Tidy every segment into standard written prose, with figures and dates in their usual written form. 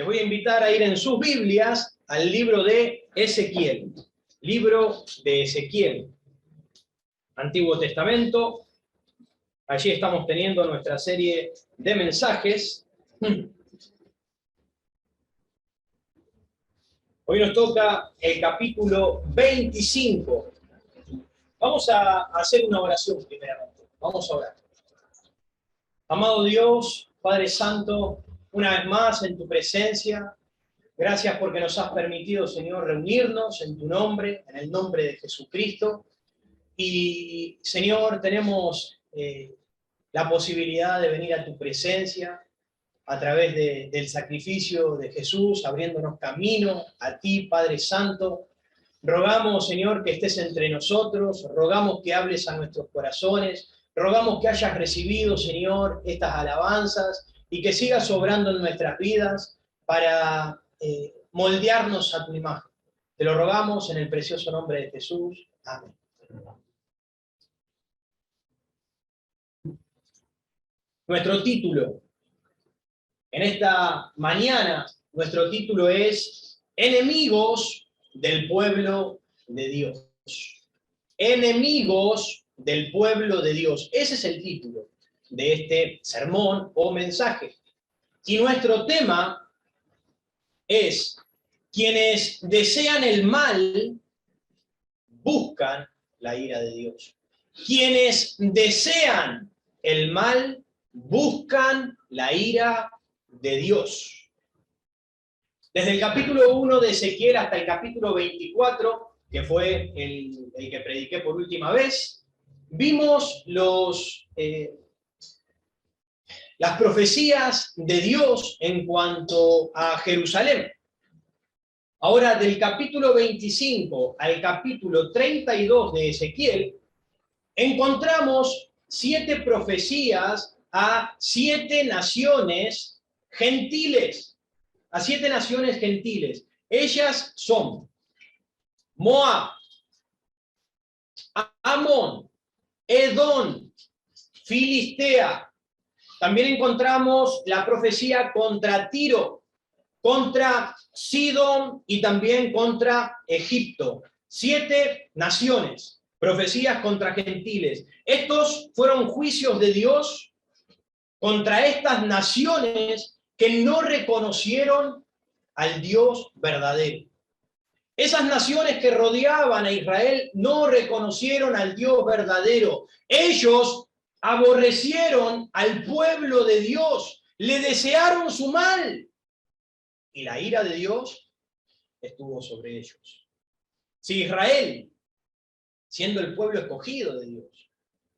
voy a invitar a ir en sus Biblias al libro de Ezequiel. Libro de Ezequiel. Antiguo Testamento. Allí estamos teniendo nuestra serie de mensajes. Hoy nos toca el capítulo 25. Vamos a hacer una oración primeramente. Vamos a orar. Amado Dios, Padre Santo, una vez más en tu presencia, gracias porque nos has permitido, Señor, reunirnos en tu nombre, en el nombre de Jesucristo. Y, Señor, tenemos la posibilidad de venir a tu presencia a través del sacrificio de Jesús, abriéndonos camino a ti, Padre Santo. Rogamos, Señor, que estés entre nosotros, rogamos que hables a nuestros corazones, rogamos que hayas recibido, Señor, estas alabanzas y que sigas obrando en nuestras vidas para moldearnos a tu imagen. Te lo rogamos en el precioso nombre de Jesús. Amén. Nuestro título en esta mañana, nuestro título es Enemigos del pueblo de Dios. Enemigos del pueblo de Dios. Ese es el título de este sermón o mensaje. Y nuestro tema es: quienes desean el mal buscan la ira de Dios. Quienes desean el mal buscan la ira de Dios. Desde el capítulo 1 de Ezequiel hasta el capítulo 24, que fue el que prediqué por última vez, vimos las profecías de Dios en cuanto a Jerusalén. Ahora, del capítulo 25 al capítulo 32 de Ezequiel, encontramos 7 profecías a 7 naciones gentiles. A 7 naciones gentiles. Ellas son Moab, Amón, Edom, Filistea. También encontramos la profecía contra Tiro, contra Sidón y también contra Egipto. 7 naciones, profecías contra gentiles. Estos fueron juicios de Dios contra estas naciones que no reconocieron al Dios verdadero. Esas naciones que rodeaban a Israel no reconocieron al Dios verdadero. Ellos aborrecieron al pueblo de Dios, le desearon su mal. Y la ira de Dios estuvo sobre ellos. Si Israel, siendo el pueblo escogido de Dios,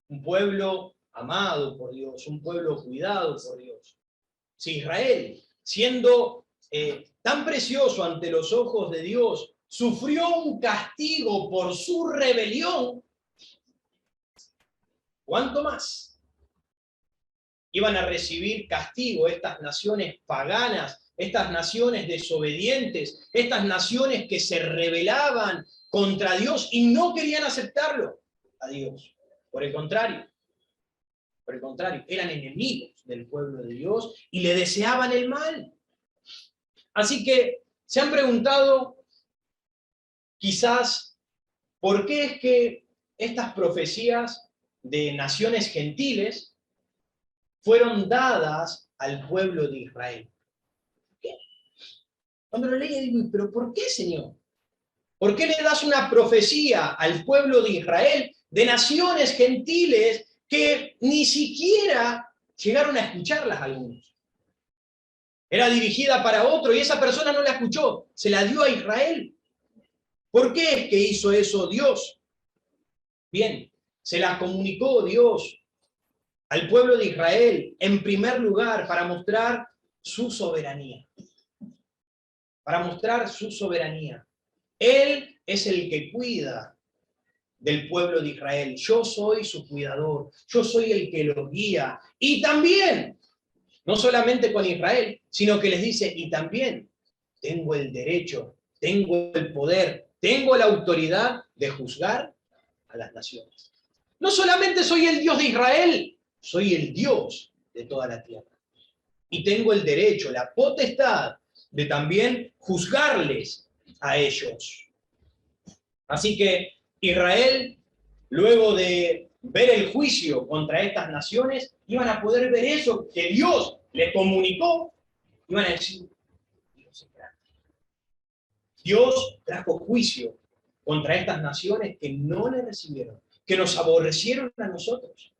un pueblo amado por Dios, un pueblo cuidado por Dios, si Israel, siendo tan precioso ante los ojos de Dios, sufrió un castigo por su rebelión, ¿cuánto más iban a recibir castigo estas naciones paganas, estas naciones desobedientes, estas naciones que se rebelaban contra Dios y no querían aceptarlo a Dios? Por el contrario, eran enemigos del pueblo de Dios y le deseaban el mal. Así que se han preguntado quizás por qué es que estas profecías de naciones gentiles fueron dadas al pueblo de Israel. ¿Por qué? Cuando lo leí digo, ¿pero por qué, Señor? ¿Por qué le das una profecía al pueblo de Israel de naciones gentiles que ni siquiera llegaron a escucharlas algunos? Era dirigida para otro y esa persona no la escuchó, se la dio a Israel. ¿Por qué es que hizo eso Dios? Bien, se la comunicó Dios al pueblo de Israel, en primer lugar, para mostrar su soberanía. Para mostrar su soberanía. Él es el que cuida del pueblo de Israel. Yo soy su cuidador. Yo soy el que los guía. Y también, no solamente con Israel, sino que les dice, y también tengo el derecho, tengo el poder, tengo la autoridad de juzgar a las naciones. No solamente soy el Dios de Israel, soy el Dios de toda la tierra. Y tengo el derecho, la potestad de también juzgarles a ellos. Así que Israel, luego de ver el juicio contra estas naciones, iban a poder ver eso que Dios les comunicó, iban a decir, Dios es grande. Dios trajo juicio contra estas naciones que no le recibieron, que nos aborrecieron a nosotros.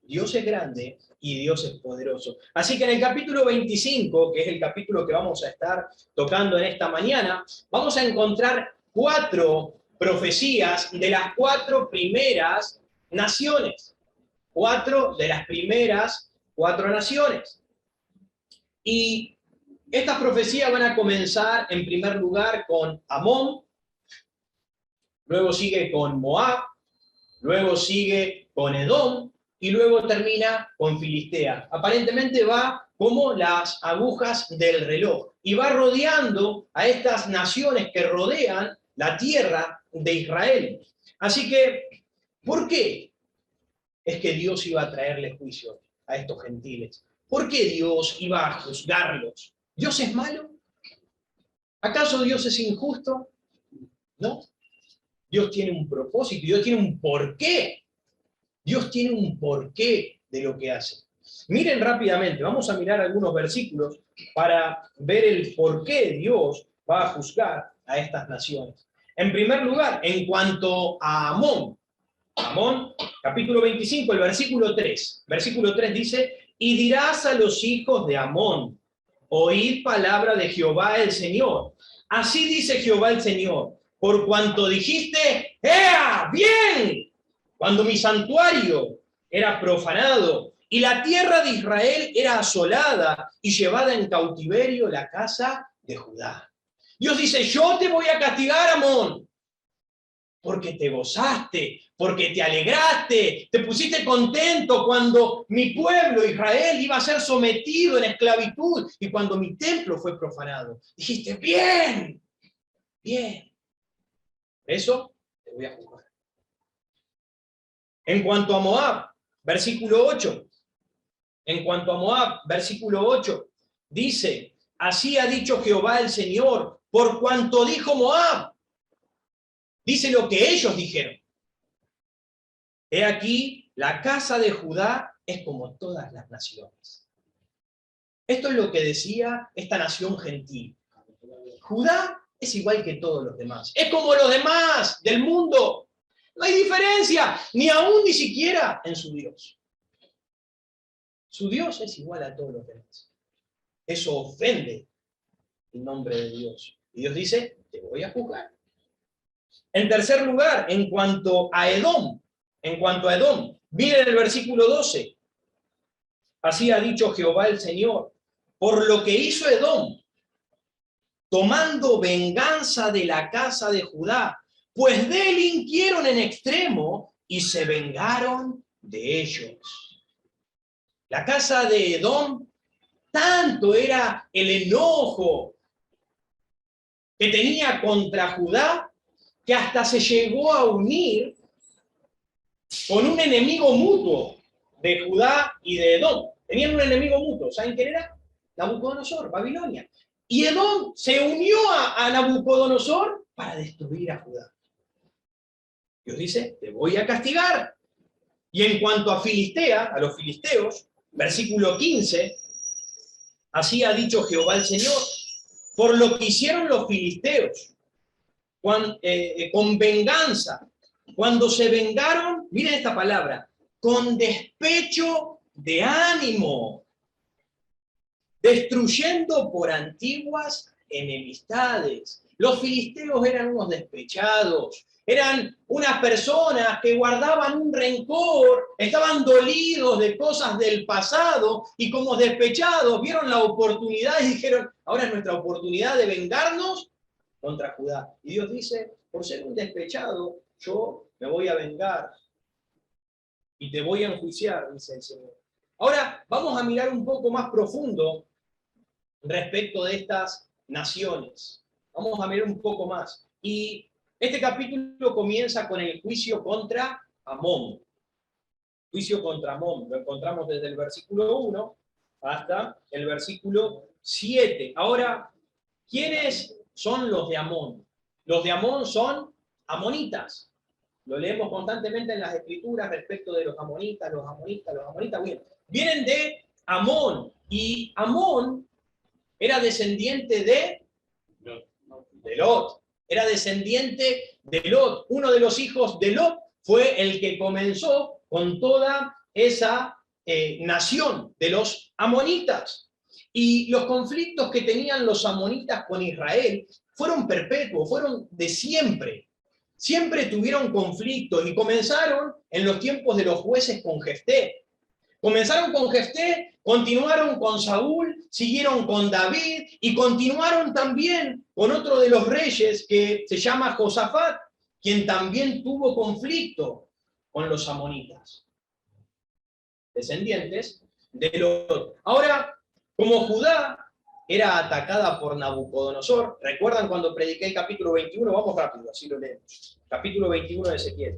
Dios es grande y Dios es poderoso. Así que en el capítulo 25, que es el capítulo que vamos a estar tocando en esta mañana, vamos a encontrar 4 profecías de las 4 primeras naciones. 4 de las primeras 4 naciones. Y estas profecías van a comenzar en primer lugar con Amón, luego sigue con Moab, luego sigue con Edom, y luego termina con Filistea. Aparentemente va como las agujas del reloj, y va rodeando a estas naciones que rodean la tierra de Israel. Así que, ¿por qué es que Dios iba a traerle juicio a estos gentiles? ¿Por qué Dios iba a juzgarlos? ¿Dios es malo? ¿Acaso Dios es injusto? No. Dios tiene un propósito, Dios tiene un porqué. Dios tiene un porqué de lo que hace. Miren rápidamente, vamos a mirar algunos versículos para ver el por qué Dios va a juzgar a estas naciones. En primer lugar, en cuanto a Amón, capítulo 25, el versículo 3. Versículo 3 dice, y dirás a los hijos de Amón, oíd palabra de Jehová el Señor. Así dice Jehová el Señor, por cuanto dijiste, ¡ea! ¡Bien! Cuando mi santuario era profanado y la tierra de Israel era asolada y llevada en cautiverio la casa de Judá. Dios dice, yo te voy a castigar, Amón, porque te gozaste, porque te alegraste, te pusiste contento cuando mi pueblo Israel iba a ser sometido en esclavitud y cuando mi templo fue profanado. Dijiste, bien, bien. Eso te voy a juzgar. En cuanto a Moab, versículo 8. En cuanto a Moab, versículo 8, dice, así ha dicho Jehová el Señor, por cuanto dijo Moab. Dice lo que ellos dijeron. He aquí, la casa de Judá es como todas las naciones. Esto es lo que decía esta nación gentil. Judá es igual que todos los demás. Es como los demás del mundo. No hay diferencia, ni aún ni siquiera en su Dios. Su Dios es igual a todos los demás. Eso ofende el nombre de Dios. Y Dios dice, te voy a juzgar. En tercer lugar, en cuanto a Edom, miren el versículo 12. Así ha dicho Jehová el Señor, por lo que hizo Edom, tomando venganza de la casa de Judá, pues delinquieron en extremo y se vengaron de ellos. La casa de Edom, tanto era el enojo que tenía contra Judá, que hasta se llegó a unir con un enemigo mutuo de Judá y de Edom. Tenían un enemigo mutuo. ¿Saben quién era? Nabucodonosor, Babilonia. Y Edom se unió a Nabucodonosor para destruir a Judá. Dios dice, te voy a castigar. Y en cuanto a Filistea, a los filisteos, versículo 15, así ha dicho Jehová el Señor, por lo que hicieron los filisteos, con venganza, cuando se vengaron, miren esta palabra, con despecho de ánimo, destruyendo por antiguas enemistades. Los filisteos eran unos despechados, eran unas personas que guardaban un rencor, estaban dolidos de cosas del pasado y como despechados vieron la oportunidad y dijeron, ahora es nuestra oportunidad de vengarnos contra Judá. Y Dios dice, por ser un despechado, yo me voy a vengar y te voy a enjuiciar, dice el Señor. Ahora vamos a mirar un poco más profundo respecto de estas naciones. Vamos a mirar un poco más. Y este capítulo comienza con el juicio contra Amón. Juicio contra Amón. Lo encontramos desde el versículo 1 hasta el versículo 7. Ahora, ¿Quiénes son los de Amón? Los de Amón son amonitas. Lo leemos constantemente en las escrituras respecto de los amonitas, los amonitas, los amonitas. Bien, vienen de Amón. Y Amón era descendiente de Lot. Era descendiente de Lot. Uno de los hijos de Lot fue el que comenzó con toda esa nación de los amonitas. Y los conflictos que tenían los amonitas con Israel fueron perpetuos, fueron de siempre. Siempre tuvieron conflictos y comenzaron en los tiempos de los jueces con Jefté. Comenzaron con Jefté, continuaron con Saúl, siguieron con David y continuaron también con otro de los reyes que se llama Josafat, quien también tuvo conflicto con los amonitas, descendientes de Lot. Ahora, como Judá era atacada por Nabucodonosor, ¿recuerdan cuando prediqué el capítulo 21? Vamos rápido, así lo leemos. Capítulo 21 de Ezequiel.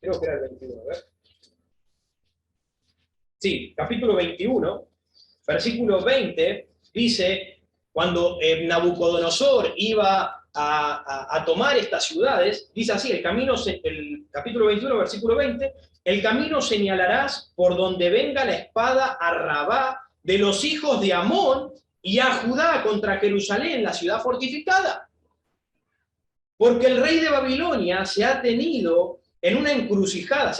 Creo que era el 21, a ver. Sí, capítulo 21, versículo 20, dice, cuando Nabucodonosor iba a tomar estas ciudades, dice así, el capítulo 21, versículo 20, el camino señalarás por donde venga la espada a Rabá de los hijos de Amón y a Judá contra Jerusalén, la ciudad fortificada. Porque el rey de Babilonia se ha detenido en una encrucijada,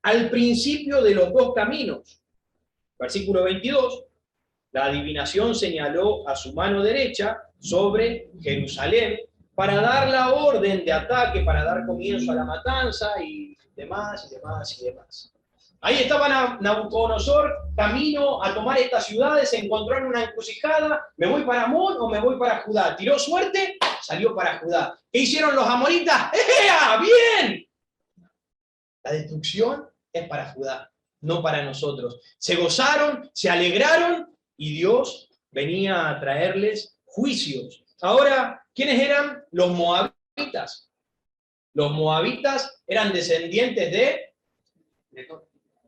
al principio de los dos caminos. Versículo 22, la adivinación señaló a su mano derecha sobre Jerusalén para dar la orden de ataque, para dar comienzo a la matanza y demás, y demás, y demás. Ahí estaba Nabucodonosor, camino a tomar estas ciudades, se encontró en una encrucijada, ¿me voy para Amón o me voy para Judá? Tiró suerte, salió para Judá. ¿Qué hicieron los amonitas? ¡Ea! ¡Bien! La destrucción es para Judá, no para nosotros. Se gozaron, se alegraron y Dios venía a traerles juicios. Ahora, ¿quiénes eran? Los moabitas. Los moabitas eran descendientes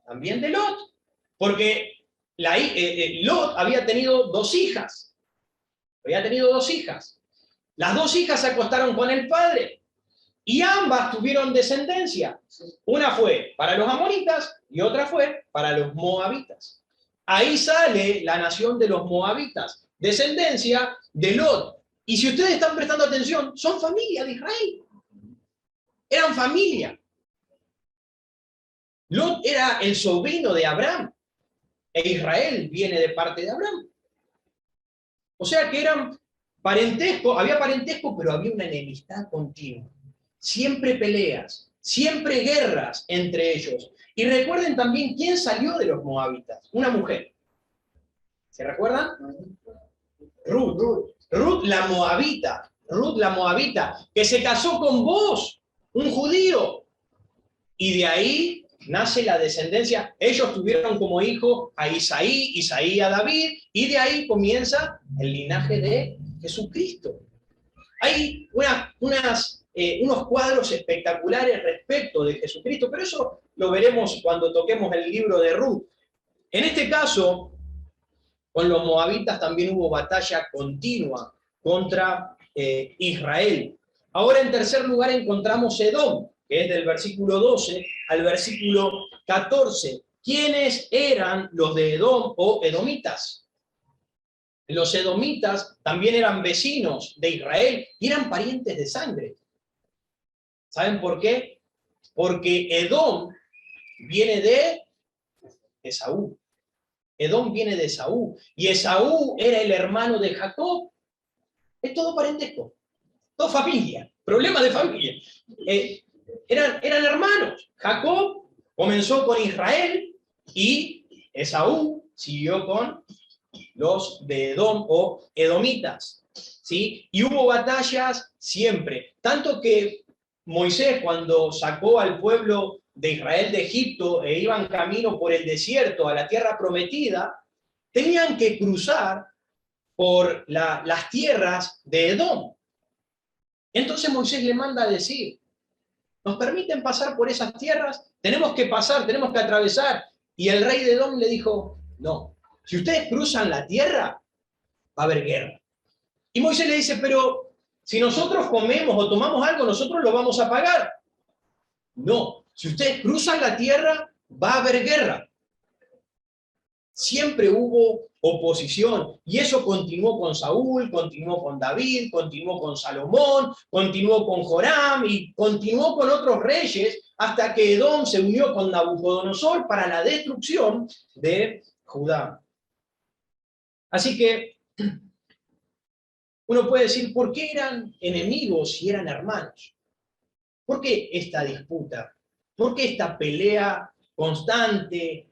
también de Lot, porque Lot había tenido dos hijas. Las dos hijas se acostaron con el padre y ambas tuvieron descendencia. Una fue para los amonitas y otra fue para los moabitas. Ahí sale la nación de los moabitas, descendencia de Lot. Y si ustedes están prestando atención, son familia de Israel. Eran familia. Lot era el sobrino de Abraham, e Israel viene de parte de Abraham. O sea que eran parentesco, había parentesco, pero había una enemistad continua. Siempre peleas, siempre guerras entre ellos. Y recuerden también quién salió de los moabitas, una mujer. ¿Se recuerdan? Ruth la moabita, que se casó con vos, un judío. Y de ahí nace la descendencia. Ellos tuvieron como hijo a Isaí, Isaí a David, y de ahí comienza el linaje de Jesucristo. Hay unos cuadros espectaculares respecto de Jesucristo, pero eso lo veremos cuando toquemos el libro de Ruth. En este caso, con los moabitas también hubo batalla continua contra Israel. Ahora, en tercer lugar, encontramos Edom, que es del versículo 12 al versículo 14. ¿Quiénes eran los de Edom o edomitas? Los edomitas también eran vecinos de Israel y eran parientes de sangre. ¿Saben por qué? Porque Edom viene de Esaú. Edom viene de Esaú. Y Esaú era el hermano de Jacob. Es todo parentesco. Todo familia. Problemas de familia. Eran hermanos. Jacob comenzó con Israel y Esaú siguió con los de Edom o edomitas. ¿Sí? Y hubo batallas siempre. Tanto que Moisés, cuando sacó al pueblo de Israel de Egipto e iban camino por el desierto a la tierra prometida, tenían que cruzar por las tierras de Edom. Entonces Moisés le manda a decir, ¿nos permiten pasar por esas tierras? Tenemos que pasar, tenemos que atravesar. Y el rey de Edom le dijo, no, si ustedes cruzan la tierra, va a haber guerra. Y Moisés le dice, pero si nosotros comemos o tomamos algo, nosotros lo vamos a pagar. No, si ustedes cruzan la tierra, va a haber guerra. Siempre hubo oposición, y eso continuó con Saúl, continuó con David, continuó con Salomón, continuó con Joram y continuó con otros reyes hasta que Edom se unió con Nabucodonosor para la destrucción de Judá. Así que uno puede decir, ¿por qué eran enemigos si eran hermanos? ¿Por qué esta disputa? ¿Por qué esta pelea constante,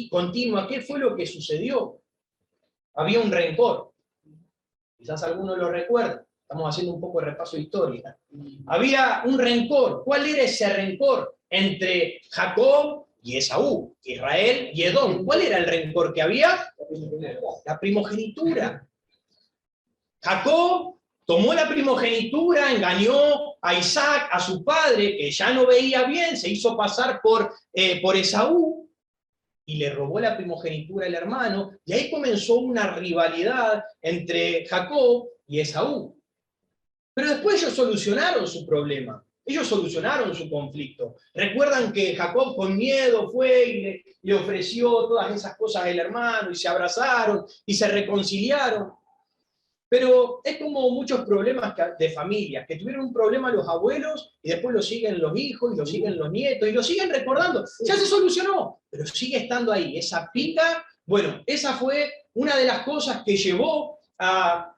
continua? ¿Qué fue lo que sucedió? Había un rencor. Quizás alguno lo recuerda. Estamos haciendo un poco de repaso de historia. Había un rencor. ¿Cuál era ese rencor? Entre Jacob y Esaú, Israel y Edom. ¿Cuál era el rencor que había? La primogenitura. Jacob tomó la primogenitura, engañó a Isaac, a su padre, que ya no veía bien, se hizo pasar por Esaú, y le robó la primogenitura al hermano, y ahí comenzó una rivalidad entre Jacob y Esaú. Pero después ellos solucionaron su problema, ellos solucionaron su conflicto. Recuerdan que Jacob con miedo fue y le ofreció todas esas cosas al hermano, y se abrazaron, y se reconciliaron. Pero es como muchos problemas de familias, que tuvieron un problema los abuelos y después lo siguen los hijos y lo siguen los nietos y lo siguen recordando. Ya se solucionó, pero sigue estando ahí. Esa pica, bueno, esa fue una de las cosas que llevó a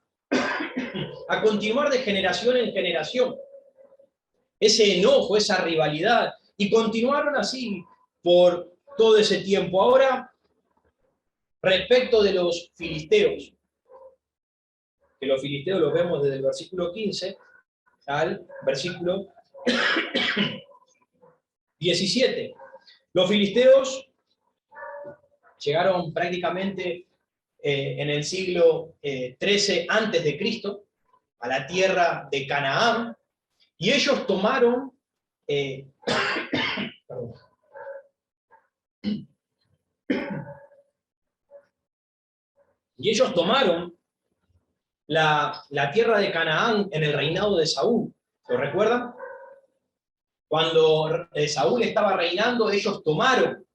continuar de generación en generación. Ese enojo, esa rivalidad. Y continuaron así por todo ese tiempo. Ahora, respecto de los filisteos, que los filisteos los vemos desde el versículo 15 al versículo 17. Los filisteos llegaron prácticamente en el siglo 13 antes de Cristo a la tierra de Canaán, y ellos tomaron la tierra de Canaán en el reinado de Saúl. ¿Lo recuerdan? Cuando Saúl estaba reinando, ellos tomaron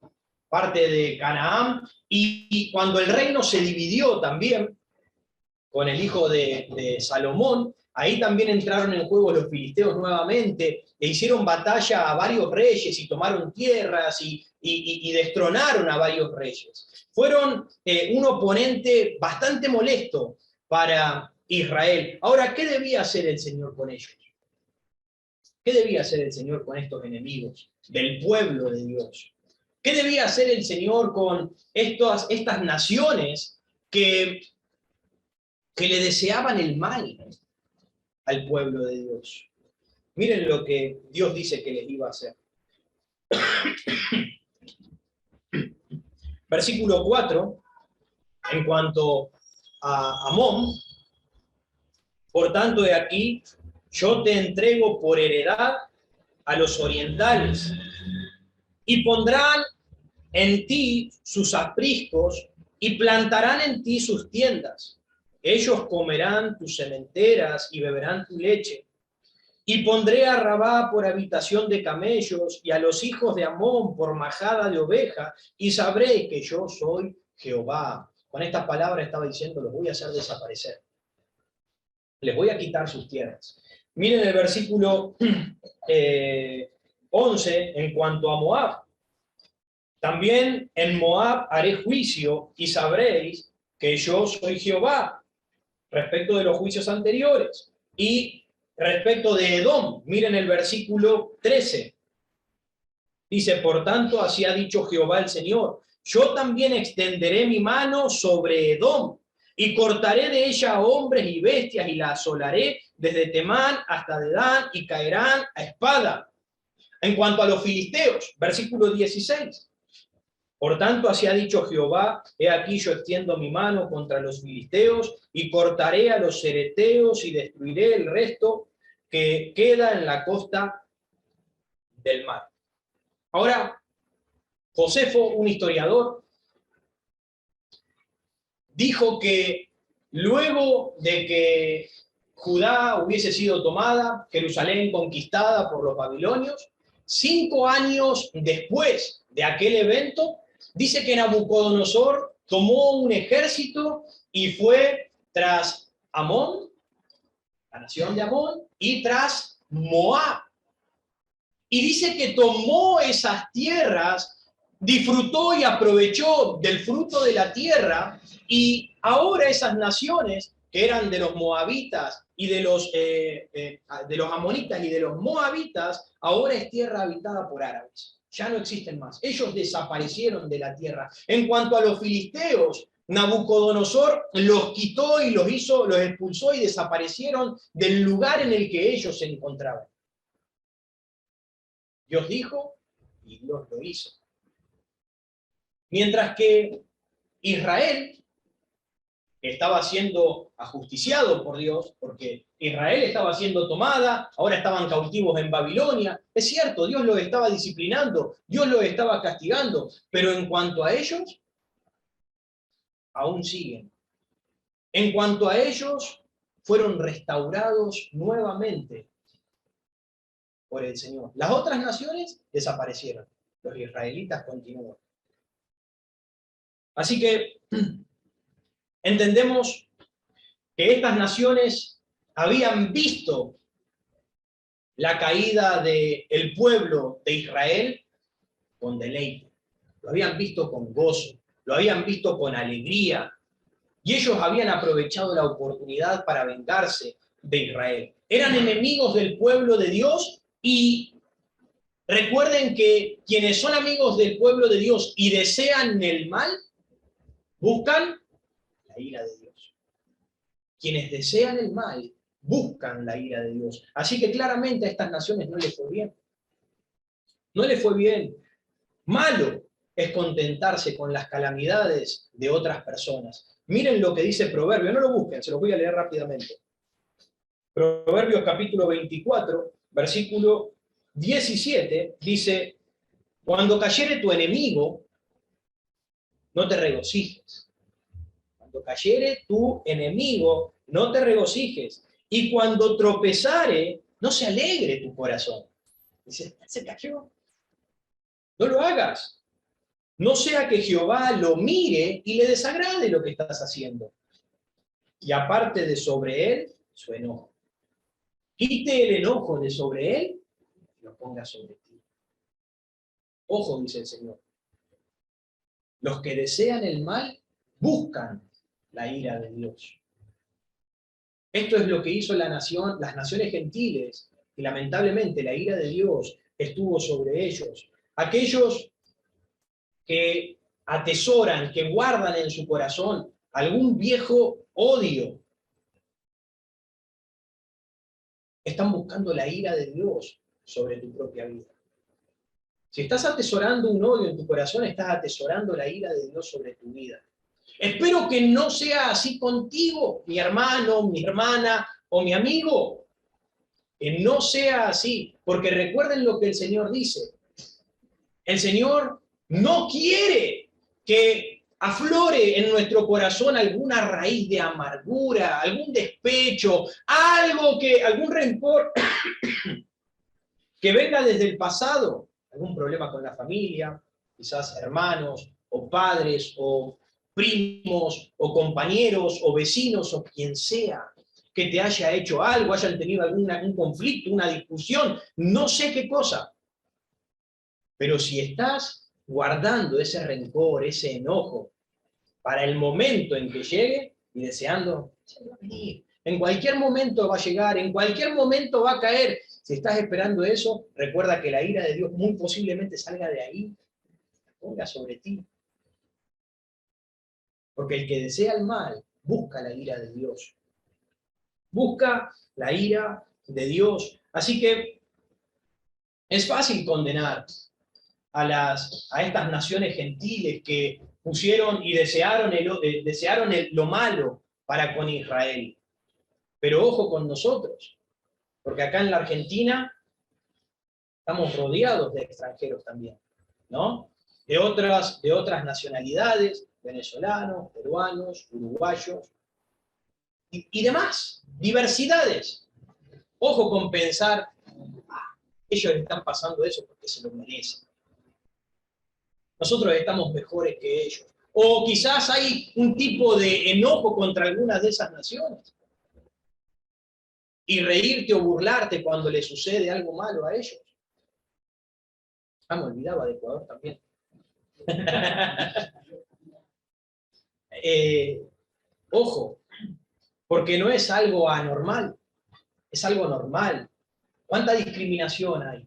parte de Canaán, y cuando el reino se dividió también con el hijo de Salomón, ahí también entraron en juego los filisteos nuevamente, e hicieron batalla a varios reyes y tomaron tierras y destronaron a varios reyes. Fueron un oponente bastante molesto para Israel. Ahora, ¿qué debía hacer el Señor con ellos? ¿Qué debía hacer el Señor con estos enemigos del pueblo de Dios? ¿Qué debía hacer el Señor con estas naciones que le deseaban el mal al pueblo de Dios? Miren lo que Dios dice que les iba a hacer. Versículo 4, en cuanto a Amón: por tanto, de aquí, yo te entrego por heredad a los orientales, y pondrán en ti sus apriscos, y plantarán en ti sus tiendas. Ellos comerán tus sementeras y beberán tu leche. Y pondré a Rabá por habitación de camellos, y a los hijos de Amón por majada de oveja, y sabréis que yo soy Jehová. Con estas palabras estaba diciendo, los voy a hacer desaparecer. Les voy a quitar sus tierras. Miren el versículo 11 en cuanto a Moab. También en Moab haré juicio, y sabréis que yo soy Jehová. Respecto de los juicios anteriores. Y respecto de Edom, miren el versículo 13. Dice, por tanto, así ha dicho Jehová el Señor: yo también extenderé mi mano sobre Edom, y cortaré de ella a hombres y bestias, y la asolaré desde Temán hasta Dedán, y caerán a espada. En cuanto a los filisteos, versículo 16. Por tanto, así ha dicho Jehová: he aquí yo extiendo mi mano contra los filisteos, y cortaré a los cereteos, y destruiré el resto que queda en la costa del mar. Ahora, Josefo, un historiador, dijo que luego de que Judá hubiese sido tomada, Jerusalén conquistada por los babilonios, 5 años después de aquel evento, dice que Nabucodonosor tomó un ejército y fue tras Amón, la nación de Amón, y tras Moab. Y dice que tomó esas tierras, disfrutó y aprovechó del fruto de la tierra, y ahora esas naciones que eran de los moabitas y de los amonitas y de los moabitas, ahora es tierra habitada por árabes. Ya no existen más. Ellos desaparecieron de la tierra. En cuanto a los filisteos, Nabucodonosor los quitó y los expulsó y desaparecieron del lugar en el que ellos se encontraban. Dios dijo y Dios lo hizo. Mientras que Israel estaba siendo ajusticiado por Dios, porque Israel estaba siendo tomada, ahora estaban cautivos en Babilonia. Es cierto, Dios los estaba disciplinando, Dios los estaba castigando, pero en cuanto a ellos, aún siguen. En cuanto a ellos, fueron restaurados nuevamente por el Señor. Las otras naciones desaparecieron, los israelitas continúan. Así que entendemos que estas naciones habían visto la caída del pueblo de Israel con deleite, lo habían visto con gozo, lo habían visto con alegría, y ellos habían aprovechado la oportunidad para vengarse de Israel. Eran enemigos del pueblo de Dios, y recuerden que quienes son amigos del pueblo de Dios y desean el mal, buscan la ira de Dios. Quienes desean el mal, buscan la ira de Dios. Así que claramente a estas naciones no les fue bien. No les fue bien. Malo es contentarse con las calamidades de otras personas. Miren lo que dice Proverbios, no lo busquen, se los voy a leer rápidamente. Proverbios capítulo 24, versículo 17, dice: cuando cayere tu enemigo, no te regocijes. Cuando cayere tu enemigo, no te regocijes. Y cuando tropezare, no se alegre tu corazón. Dice, se cayó. No lo hagas. No sea que Jehová lo mire y le desagrade lo que estás haciendo. Y aparte de sobre él, su enojo. Quite el enojo de sobre él y lo ponga sobre ti. Ojo, dice el Señor. Los que desean el mal buscan la ira de Dios. Esto es lo que hizo las naciones gentiles, y lamentablemente la ira de Dios estuvo sobre ellos. Aquellos que atesoran, que guardan en su corazón algún viejo odio, están buscando la ira de Dios sobre tu propia vida. Si estás atesorando un odio en tu corazón, estás atesorando la ira de Dios sobre tu vida. Espero que no sea así contigo, mi hermano, mi hermana o mi amigo. Que no sea así, porque recuerden lo que el Señor dice. El Señor no quiere que aflore en nuestro corazón alguna raíz de amargura, algún despecho, algún rencor que venga desde el pasado, algún problema con la familia, quizás hermanos o padres o primos o compañeros o vecinos o quien sea que te haya hecho algo, hayan tenido algún conflicto, una discusión, no sé qué cosa. Pero si estás guardando ese rencor, ese enojo, para el momento en que llegue y deseando, se va a venir. En cualquier momento va a llegar, en cualquier momento va a caer. Si estás esperando eso, recuerda que la ira de Dios muy posiblemente salga de ahí, ponga sobre ti. Porque el que desea el mal, busca la ira de Dios. Busca la ira de Dios. Así que es fácil condenar a estas naciones gentiles que pusieron y desearon lo malo para con Israel. Pero ojo con nosotros, porque acá en la Argentina estamos rodeados de extranjeros también, ¿no? De otras nacionalidades, venezolanos, peruanos, uruguayos y demás, diversidades. Ojo con pensar, ellos están pasando eso porque se lo merecen. Nosotros estamos mejores que ellos. O quizás hay un tipo de enojo contra algunas de esas naciones. Y reírte o burlarte cuando le sucede algo malo a ellos. Ah, me olvidaba de Ecuador también. Ojo, porque no es algo anormal, es algo normal. ¿Cuánta discriminación hay?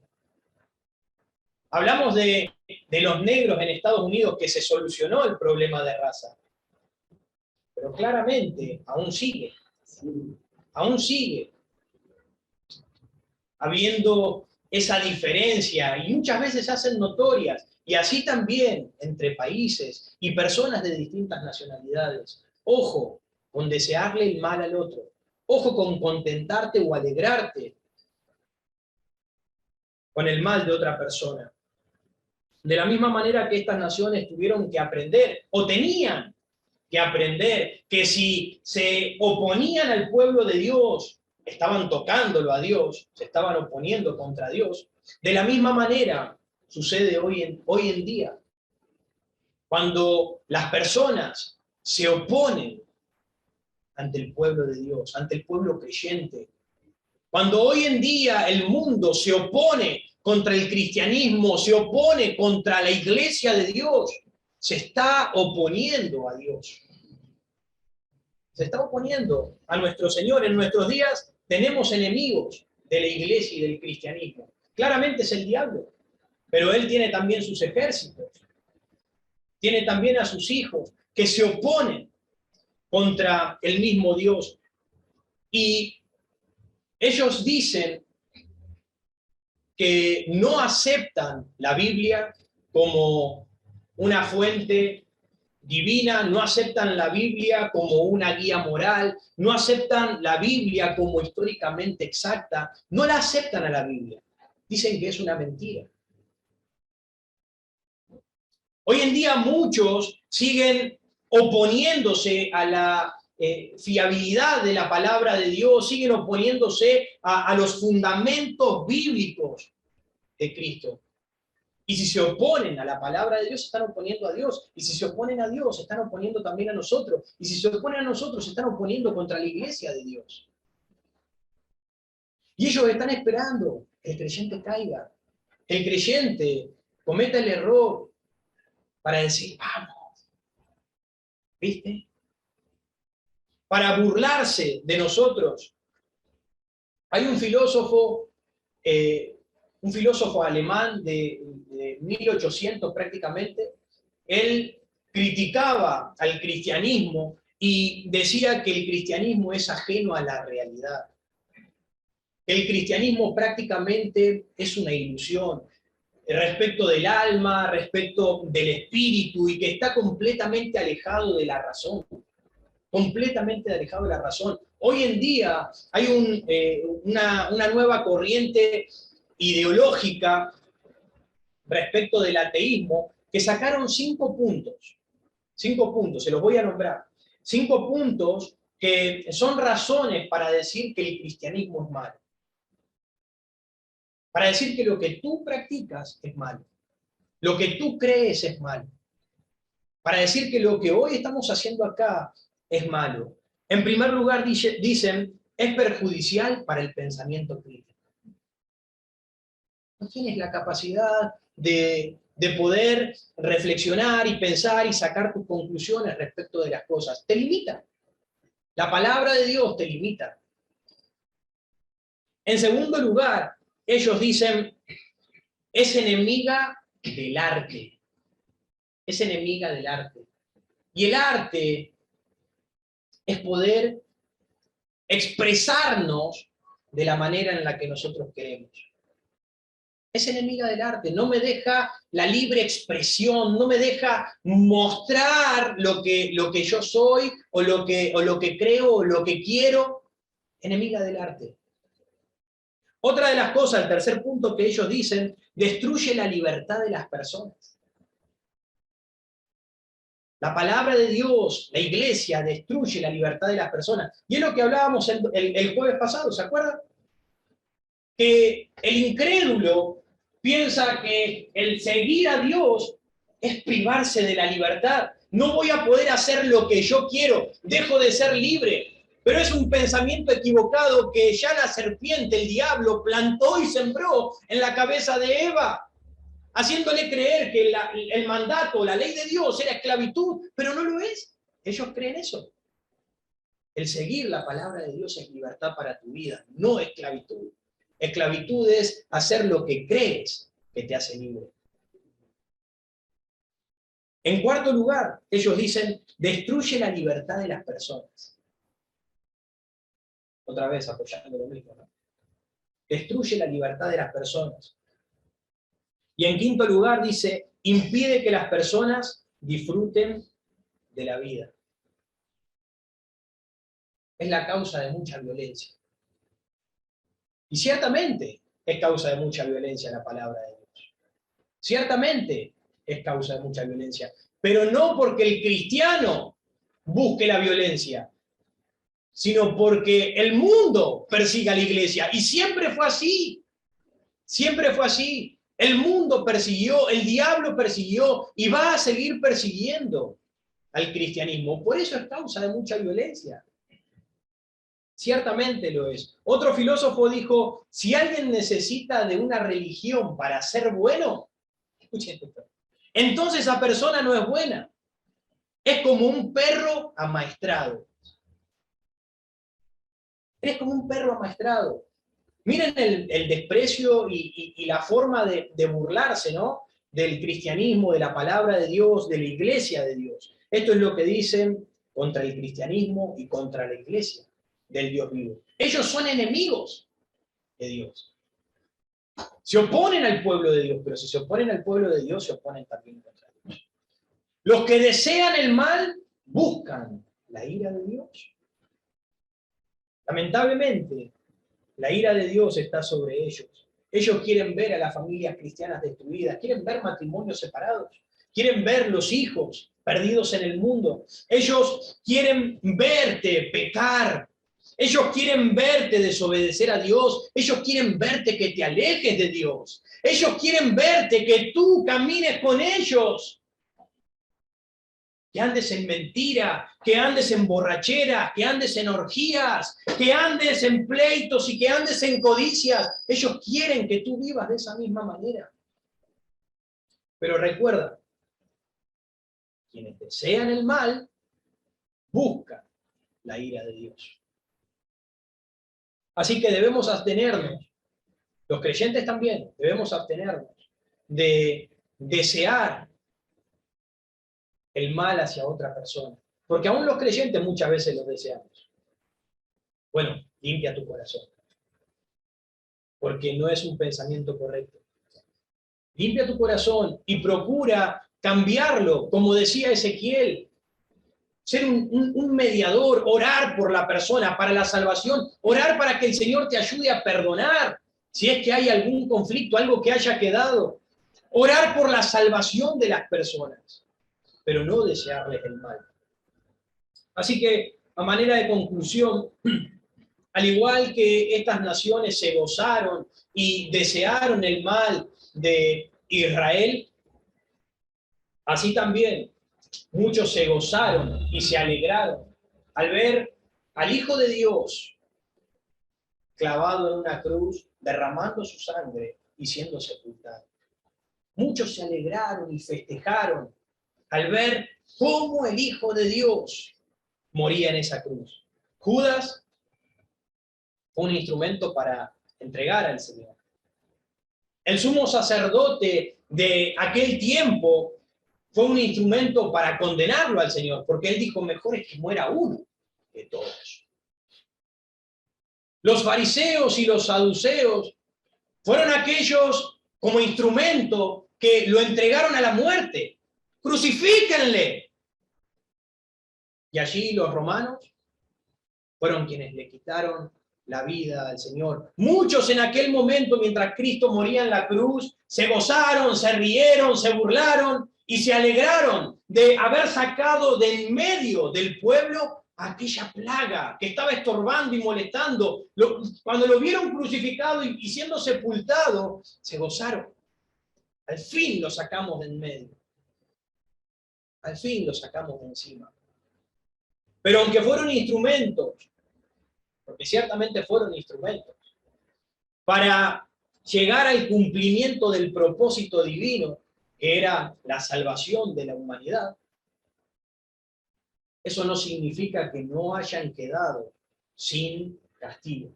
Hablamos de los negros en Estados Unidos, que se solucionó el problema de raza. Pero claramente aún sigue habiendo esa diferencia y muchas veces se hacen notorias. Y así también entre países y personas de distintas nacionalidades. Ojo con desearle el mal al otro. Ojo con contentarte o alegrarte con el mal de otra persona. De la misma manera que estas naciones tuvieron que aprender, o tenían que aprender, que si se oponían al pueblo de Dios, estaban tocándolo a Dios, se estaban oponiendo contra Dios. De la misma manera sucede hoy en día. Cuando las personas se oponen ante el pueblo de Dios, ante el pueblo creyente, cuando hoy en día el mundo se opone contra el cristianismo, se opone contra la iglesia de Dios, se está oponiendo a Dios. Se está oponiendo a nuestro Señor. En nuestros días tenemos enemigos de la iglesia y del cristianismo. Claramente es el diablo, pero él tiene también sus ejércitos. Tiene también a sus hijos que se oponen contra el mismo Dios. Y ellos dicen que no aceptan la Biblia como una fuente divina, no aceptan la Biblia como una guía moral, no aceptan la Biblia como históricamente exacta, no la aceptan a la Biblia. Dicen que es una mentira. Hoy en día muchos siguen oponiéndose a la fiabilidad de la palabra de Dios, siguen oponiéndose a los fundamentos bíblicos de Cristo. Y si se oponen a la palabra de Dios, se están oponiendo a Dios. Y si se oponen a Dios, se están oponiendo también a nosotros. Y si se oponen a nosotros, se están oponiendo contra la iglesia de Dios. Y ellos están esperando que el creyente caiga. Que el creyente cometa el error para decir, vamos, ¿viste? Para burlarse de nosotros. Hay un filósofo alemán de 1800 prácticamente. Él criticaba al cristianismo y decía que el cristianismo es ajeno a la realidad. El cristianismo prácticamente es una ilusión respecto del alma, respecto del espíritu, y que está completamente alejado de la razón. Completamente alejado de la razón. Hoy en día hay una nueva corriente ideológica respecto del ateísmo que sacaron 5 puntos. 5 puntos, se los voy a nombrar. 5 puntos que son razones para decir que el cristianismo es malo. Para decir que lo que tú practicas es malo. Lo que tú crees es malo. Para decir que lo que hoy estamos haciendo acá es malo. En primer lugar, dicen, es perjudicial para el pensamiento crítico. No tienes la capacidad de poder reflexionar y pensar y sacar tus conclusiones respecto de las cosas. Te limita. La palabra de Dios te limita. En segundo lugar, ellos dicen, es enemiga del arte. Es enemiga del arte. Y el arte es poder expresarnos de la manera en la que nosotros queremos. Es enemiga del arte, no me deja la libre expresión, no me deja mostrar lo que yo soy, o lo que creo, o lo que quiero. Enemiga del arte. Otra de las cosas, el tercer punto que ellos dicen, destruye la libertad de las personas. La palabra de Dios, la iglesia, destruye la libertad de las personas. Y es lo que hablábamos el jueves pasado, ¿se acuerdan? Que el incrédulo piensa que el seguir a Dios es privarse de la libertad. No voy a poder hacer lo que yo quiero, dejo de ser libre. Pero es un pensamiento equivocado que ya la serpiente, el diablo, plantó y sembró en la cabeza de Eva, haciéndole creer que el mandato, la ley de Dios era esclavitud, pero no lo es. Ellos creen eso. El seguir la palabra de Dios es libertad para tu vida, no esclavitud. Esclavitud es hacer lo que crees que te hace libre. En cuarto lugar, ellos dicen, destruye la libertad de las personas. Otra vez apoyando lo mismo, ¿no? Destruye la libertad de las personas. Y en quinto lugar dice, impide que las personas disfruten de la vida. Es la causa de mucha violencia. Y ciertamente es causa de mucha violencia la palabra de Dios. Ciertamente es causa de mucha violencia. Pero no porque el cristiano busque la violencia, sino porque el mundo persiga a la iglesia. Y siempre fue así. Siempre fue así. El mundo persiguió, el diablo persiguió y va a seguir persiguiendo al cristianismo. Por eso es causa de mucha violencia. Ciertamente lo es. Otro filósofo dijo, si alguien necesita de una religión para ser bueno, escuchen esto, entonces esa persona no es buena. Es como un perro amaestrado. Es como un perro amaestrado. Miren el desprecio y la forma de burlarse, ¿no? Del cristianismo, de la palabra de Dios, de la iglesia de Dios. Esto es lo que dicen contra el cristianismo y contra la iglesia del Dios vivo. Ellos son enemigos de Dios. Se oponen al pueblo de Dios, pero si se oponen al pueblo de Dios, se oponen también contra Dios. Los que desean el mal buscan la ira de Dios. Lamentablemente, la ira de Dios está sobre ellos. Ellos quieren ver a las familias cristianas destruidas, quieren ver matrimonios separados, quieren ver los hijos perdidos en el mundo. Ellos quieren verte pecar. Ellos quieren verte desobedecer a Dios. Ellos quieren verte que te alejes de Dios. Ellos quieren verte que tú camines con ellos. Que andes en mentira, que andes en borrachera, que andes en orgías, que andes en pleitos y que andes en codicias. Ellos quieren que tú vivas de esa misma manera. Pero recuerda, quienes desean el mal, buscan la ira de Dios. Así que debemos abstenernos, los creyentes también, debemos abstenernos de desear el mal hacia otra persona. Porque aún los creyentes muchas veces lo deseamos. Bueno, limpia tu corazón. Porque no es un pensamiento correcto. Limpia tu corazón y procura cambiarlo, como decía Ezequiel. Ser un mediador, orar por la persona, para la salvación, orar para que el Señor te ayude a perdonar, si es que hay algún conflicto, algo que haya quedado. Orar por la salvación de las personas, pero no desearles el mal. Así que, a manera de conclusión, al igual que estas naciones se gozaron y desearon el mal de Israel, así también muchos se gozaron y se alegraron al ver al Hijo de Dios clavado en una cruz, derramando su sangre y siendo sepultado. Muchos se alegraron y festejaron al ver cómo el Hijo de Dios moría en esa cruz. Judas fue un instrumento para entregar al Señor. El sumo sacerdote de aquel tiempo fue un instrumento para condenarlo al Señor, porque él dijo, mejor es que muera uno de todos. Los fariseos y los saduceos fueron aquellos como instrumento que lo entregaron a la muerte. ¡Crucifíquenle! Y allí los romanos fueron quienes le quitaron la vida al Señor. Muchos en aquel momento, mientras Cristo moría en la cruz, se gozaron, se rieron, se burlaron y se alegraron de haber sacado de en medio del pueblo aquella plaga que estaba estorbando y molestando. Cuando lo vieron crucificado y siendo sepultado, se gozaron. Al fin lo sacamos de en medio. Al fin lo sacamos de encima. Pero aunque fueron instrumentos, porque ciertamente fueron instrumentos, para llegar al cumplimiento del propósito divino, que era la salvación de la humanidad, eso no significa que no hayan quedado sin castigo.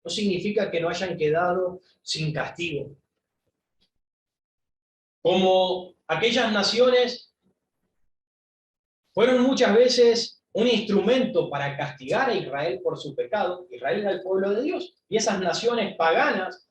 No significa que no hayan quedado sin castigo. Como aquellas naciones fueron muchas veces un instrumento para castigar a Israel por su pecado. Israel era el pueblo de Dios. Y esas naciones paganas,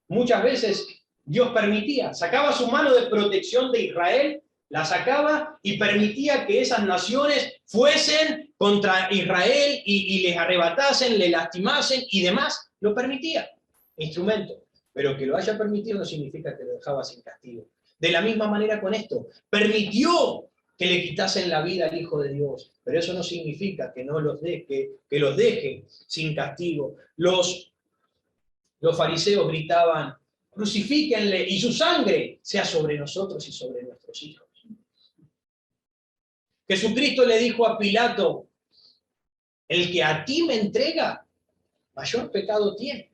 muchas veces Dios permitía, sacaba su mano de protección de Israel, la sacaba y permitía que esas naciones fuesen contra Israel y les arrebatasen, le lastimasen y demás. Lo permitía, instrumento. Pero que lo haya permitido no significa que lo dejaba sin castigo. De la misma manera con esto, permitió que le quitasen la vida al Hijo de Dios, pero eso no significa que no los deje, que los deje sin castigo. Los fariseos gritaban: crucifíquenle y su sangre sea sobre nosotros y sobre nuestros hijos. Jesucristo le dijo a Pilato: el que a ti me entrega, mayor pecado tiene.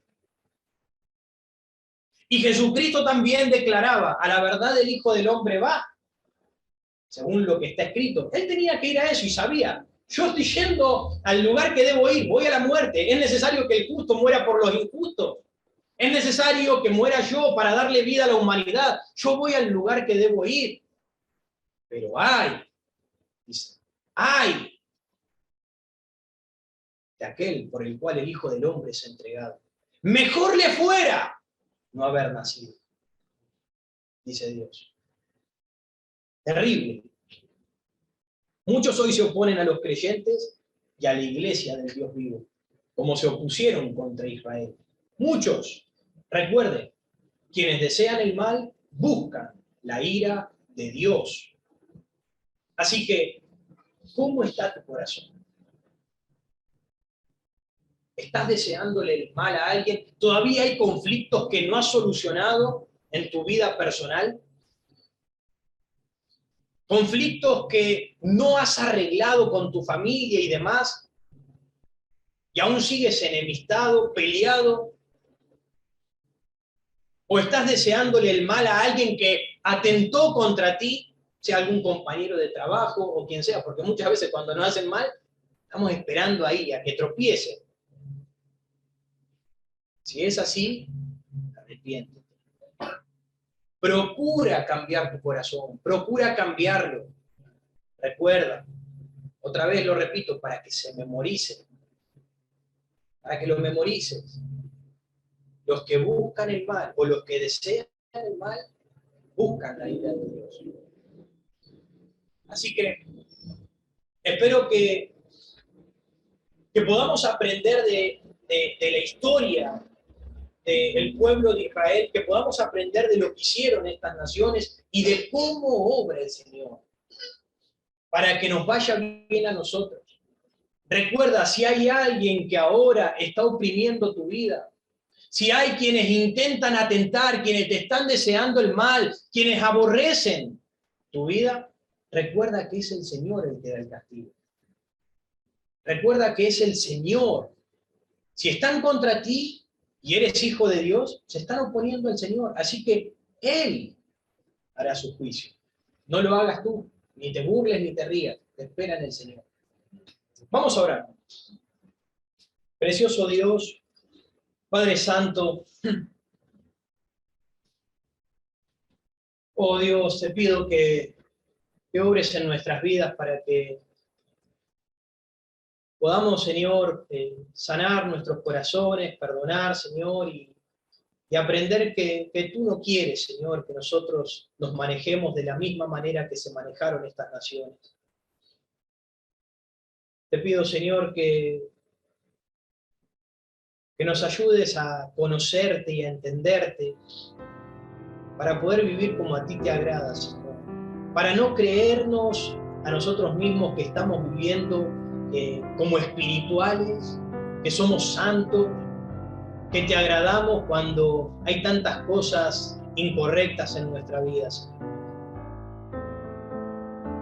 Y Jesucristo también declaraba: a la verdad el Hijo del Hombre va, según lo que está escrito. Él tenía que ir a eso y sabía: yo estoy yendo al lugar que debo ir, voy a la muerte. Es necesario que el justo muera por los injustos. Es necesario que muera yo para darle vida a la humanidad. Yo voy al lugar que debo ir. Pero dice, ay de aquel por el cual el Hijo del Hombre es entregado. Mejor le fuera no haber nacido, dice Dios. Terrible. Muchos hoy se oponen a los creyentes y a la iglesia del Dios vivo, como se opusieron contra Israel. Muchos, recuerden, quienes desean el mal buscan la ira de Dios. Así que, ¿cómo está tu corazón? ¿Estás deseándole el mal a alguien? ¿Todavía hay conflictos que no has solucionado en tu vida personal? ¿Conflictos que no has arreglado con tu familia y demás? ¿Y aún sigues enemistado, peleado? ¿O estás deseándole el mal a alguien que atentó contra ti, sea algún compañero de trabajo o quien sea? Porque muchas veces cuando nos hacen mal, estamos esperando ahí a que tropiece. Si es así, arrepiéntete. Procura cambiar tu corazón, procura cambiarlo. Recuerda, otra vez lo repito, para que se memorice, para que lo memorices. Los que buscan el mal o los que desean el mal, buscan la ira de Dios. Así que espero que podamos aprender de la historia del pueblo de Israel, que podamos aprender de lo que hicieron estas naciones y de cómo obra el Señor, para que nos vaya bien a nosotros. Recuerda, si hay alguien que ahora está oprimiendo tu vida, si hay quienes intentan atentar, quienes te están deseando el mal, quienes aborrecen tu vida, recuerda que es el Señor el que da el castigo. Recuerda que es el Señor. Si están contra ti y eres hijo de Dios, se están oponiendo al Señor. Así que Él hará su juicio. No lo hagas tú, ni te burles ni te rías. Te espera en el Señor. Vamos a orar. Precioso Dios, Padre Santo, oh Dios, te pido que obres en nuestras vidas para que podamos, Señor, sanar nuestros corazones, perdonar, Señor, y aprender que tú no quieres, Señor, que nosotros nos manejemos de la misma manera que se manejaron estas naciones. Te pido, Señor, que nos ayudes a conocerte y a entenderte para poder vivir como a ti te agrada, Señor. para no creernos a nosotros mismos que estamos viviendo como espirituales, que somos santos, que te agradamos cuando hay tantas cosas incorrectas en nuestra vida, Señor.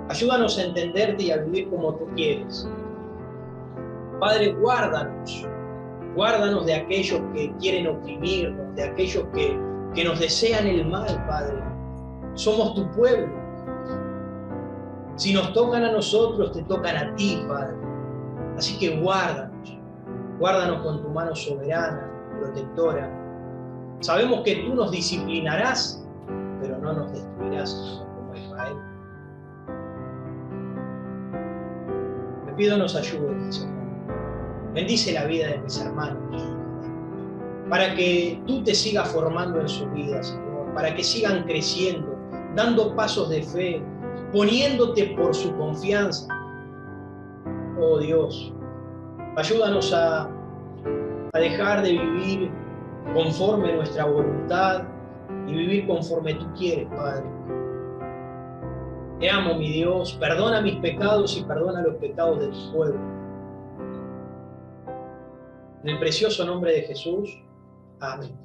Ayúdanos a entenderte y a vivir como tú quieres. Padre, guárdanos de aquellos que quieren oprimirnos, de aquellos que nos desean el mal, Padre. Somos tu pueblo. Si nos tocan a nosotros, te tocan a ti, Padre. Así que guárdanos con tu mano soberana, protectora. Sabemos que tú nos disciplinarás, pero no nos destruirás como Israel. Te pido nos ayudes, Señor. Bendice la vida de mis hermanos, para que tú te sigas formando en su vida, Señor, para que sigan creciendo, dando pasos de fe, poniéndote por su confianza. Oh Dios, ayúdanos a dejar de vivir conforme nuestra voluntad y vivir conforme tú quieres, Padre. Te amo, mi Dios, perdona mis pecados y perdona los pecados de tu pueblo. En el precioso nombre de Jesús, amén.